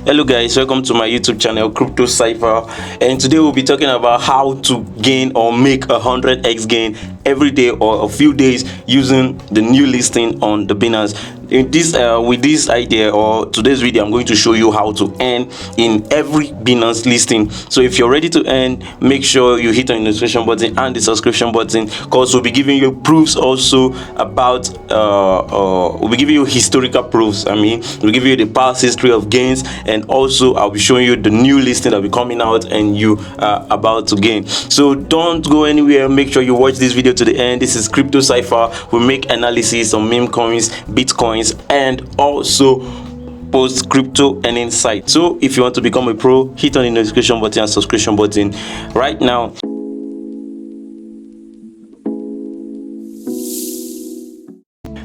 Hello guys, welcome to my YouTube channel Crypto Cypher, and today we'll be talking about how to gain or make 100x gain every day or a few days using the new listing on the Binance. In this with this idea or today's video, I'm going to show you how to earn in every Binance listing. So if you're ready to earn, make sure you hit the notification button and the subscription button, because we'll be giving you proofs also about we'll be giving you historical proofs. We'll give you the past history of gains, and also I'll be showing you the new listing that will be coming out and you are about to gain. So don't go anywhere, make sure you watch this video to the end. This is Crypto Cypher. We make analysis on meme coins, bitcoins, and also post crypto and insight. So if you want to become a pro, hit on the notification button and subscription button right now.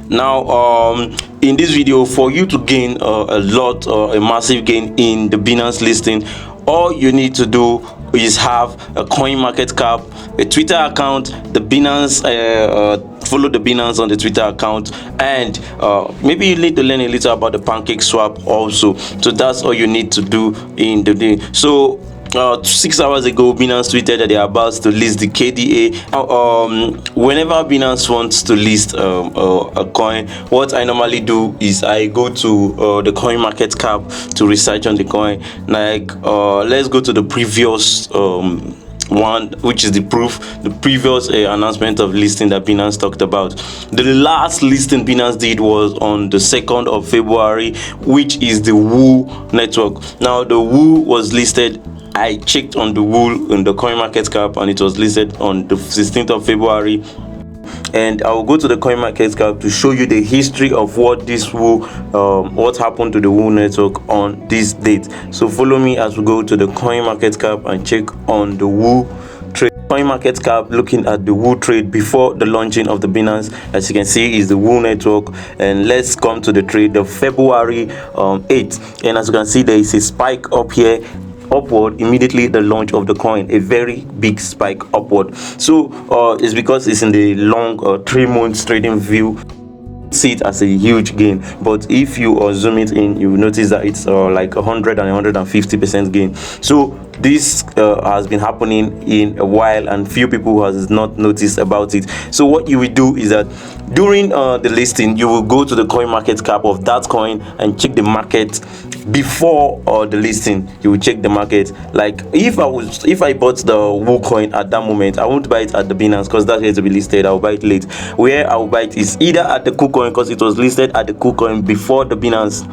Now in this video, for you to gain a massive gain in the Binance listing, all you need to do is have a coin market cap, a Twitter account, the Binance, follow the Binance on the Twitter account, and maybe you need to learn a little about the pancake swap also. So that's all you need to do in the day. So 6 hours ago, Binance tweeted that they are about to list the KDA. Whenever Binance wants to list a coin, what I normally do is I go to the coin market cap to research on the coin. Like let's go to the previous one, which is the previous announcement of listing that Binance talked about. The last listing Binance did was on the 2nd of February, which is the Woo network. Now the Woo was listed, I checked on the Woo in the coin market cap, and it was listed on the 16th of February. And I will go to the coin market cap to show you the history of what this Woo, what happened to the Woo network on this date. So follow me as we go to the coin market cap and check on the Woo trade. Coin market cap, looking at the Woo trade before the launching of the Binance, as you can see, is the Woo network. And let's come to the trade of February 8th, and as you can see, there is a spike up here, upward immediately the launch of the coin, a very big spike upward. So it's because it's in the long 3 months trading view. See it as a huge gain, but if you zoom it in, you will notice that it's like 100 and 150% gain. So this has been happening in a while, and few people has not noticed about it. So what you will do is that during the listing, you will go to the coin market cap of that coin and check the market before the listing. You will check the market. Like if I bought the Woo coin at that moment, I won't buy it at the Binance because that's here to be listed. I'll buy it late. Where I'll buy it is either at the kucoin, because it was listed at the kucoin before the Binance,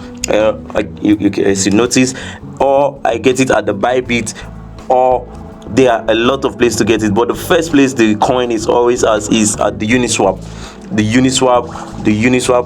as you notice, or I get it at the Bybit, or there are a lot of places to get it, but the first place the coin is always is at the Uniswap,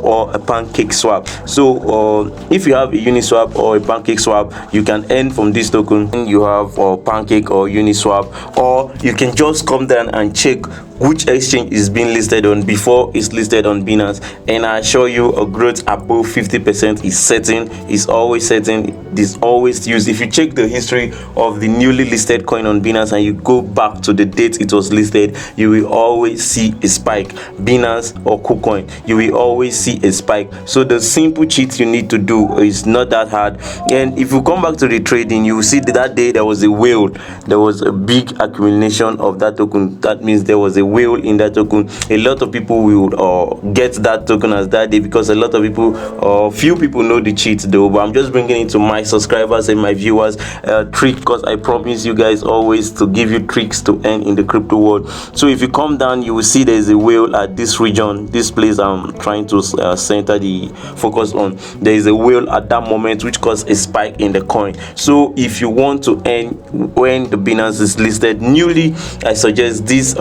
or a pancake swap. So if you have a Uniswap or a pancake swap, you can earn from this token. You have pancake or Uniswap, or you can just come down and check which exchange is being listed on before it's listed on Binance, and I assure you a growth above 50% is certain. It's always certain. It is always used. If you check the history of the newly listed coin on Binance and you go back to the date it was listed, you will always see a spike. Binance or KuCoin, you will always see a spike. So the simple cheat you need to do is not that hard. And if you come back to the trading, you will see that day there was a whale. There was a big accumulation of that token. That means there was a whale in that token. A lot of people will get that token as that day, because a lot of people, few people know the cheat though, but I'm just bringing it to my subscribers and my viewers trick, because I promise you guys always to give you tricks to earn in the crypto world. So if you come down, you will see there's a whale at this region, this place I'm trying to center the focus on. There is a whale at that moment which caused a spike in the coin. So if you want to earn when the Binance is listed newly, I suggest this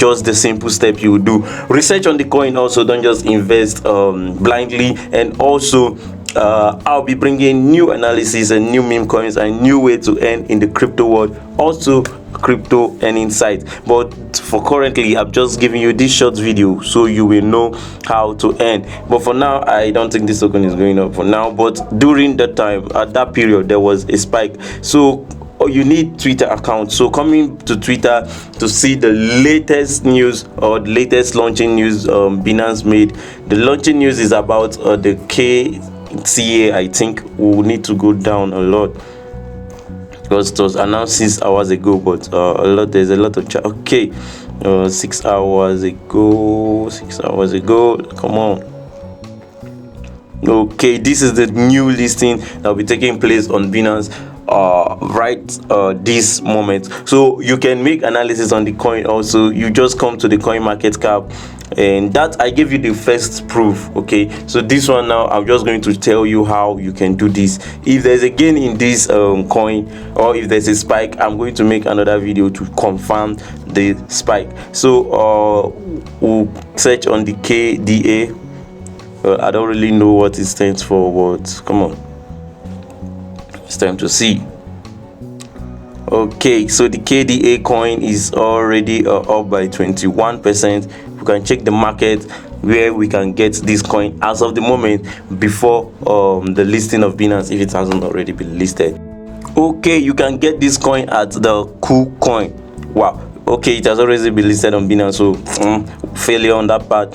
just the simple step you would do. Research on the coin also, don't just invest blindly. And also I'll be bringing new analysis and new meme coins and new way to earn in the crypto world, also crypto and insight. But for currently, I'm just giving you this short video so you will know how to earn. But for now, I don't think this token is going up for now, but during that time, at that period, there was a spike. So you need Twitter account. So coming to Twitter to see the latest news or the latest launching news Binance made. The launching news is about the see here, I think we'll need to go down a lot because it was announced 6 hours ago, but there's a lot of okay, 6 hours ago, come on. Okay, this is the new listing that will be taking place on Binance this moment. So you can make analysis on the coin. Also, you just come to the coin market cap, and that I gave you the first proof. Okay, so this one now I'm just going to tell you how you can do this. If there's a gain in this coin, or if there's a spike, I'm going to make another video to confirm the spike. So we'll search on the KDA. I don't really know what it stands for, but come on, it's time to see. Okay, so the KDA coin is already up by 21%. We can check the market where we can get this coin as of the moment before the listing of Binance, if it hasn't already been listed. Okay, you can get this coin at the kucoin. Wow. Okay, it has already been listed on Binance, so failure on that part.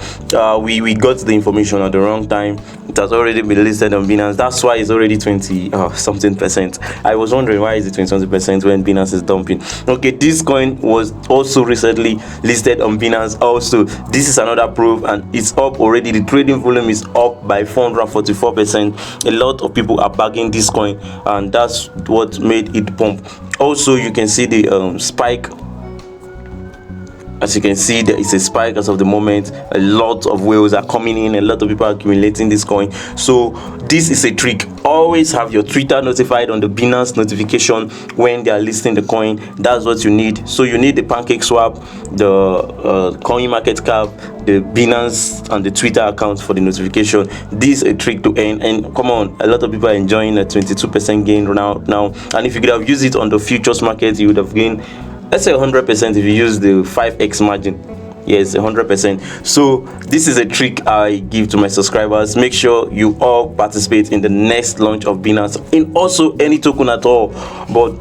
We got the information at the wrong time. It has already been listed on Binance. That's why it's already 20 something percent. I was wondering why is it 20% when Binance is dumping. Okay, this coin was also recently listed on Binance. Also, this is another proof, and it's up already. The trading volume is up by 444%. A lot of people are bagging this coin, and that's what made it pump. Also, you can see the spike. As you can see, there is a spike as of the moment. A lot of whales are coming in, a lot of people are accumulating this coin. So this is a trick. Always have your Twitter notified on the Binance notification when they are listing the coin. That's what you need. So you need the pancake swap, the coin market cap, the Binance, and the Twitter account for the notification. This is a trick to earn, and come on, a lot of people are enjoying a 22% gain now. And if you could have used it on the futures market, you would have gained, let's say 100% if you use the 5x margin. Yes, 100%. So this is a trick I give to my subscribers. Make sure you all participate in the next launch of Binance, in also any token at all, but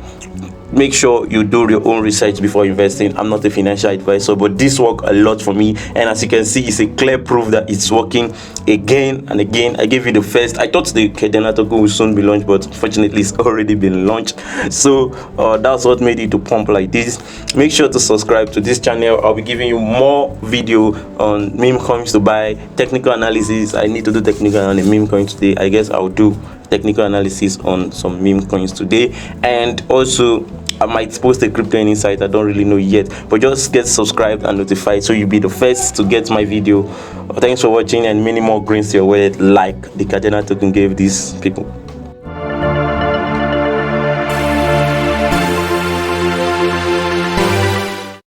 make sure you do your own research before investing. I'm not a financial advisor, but this worked a lot for me, and as you can see, it's a clear proof that it's working again and again. I gave you the first. I thought the Cardano token will soon be launched, but unfortunately it's already been launched. So that's what made it to pump like this. Make sure to subscribe to this channel. I'll be giving you more video on meme coins to buy, technical analysis. I need to do technical on a meme coin today. I guess I'll do technical analysis on some meme coins today, and also I might post a crypto insight. I don't really know yet, but just get subscribed and notified so you'll be the first to get my video. Thanks for watching, and many more greens to your wallet like the Cardano token gave these people.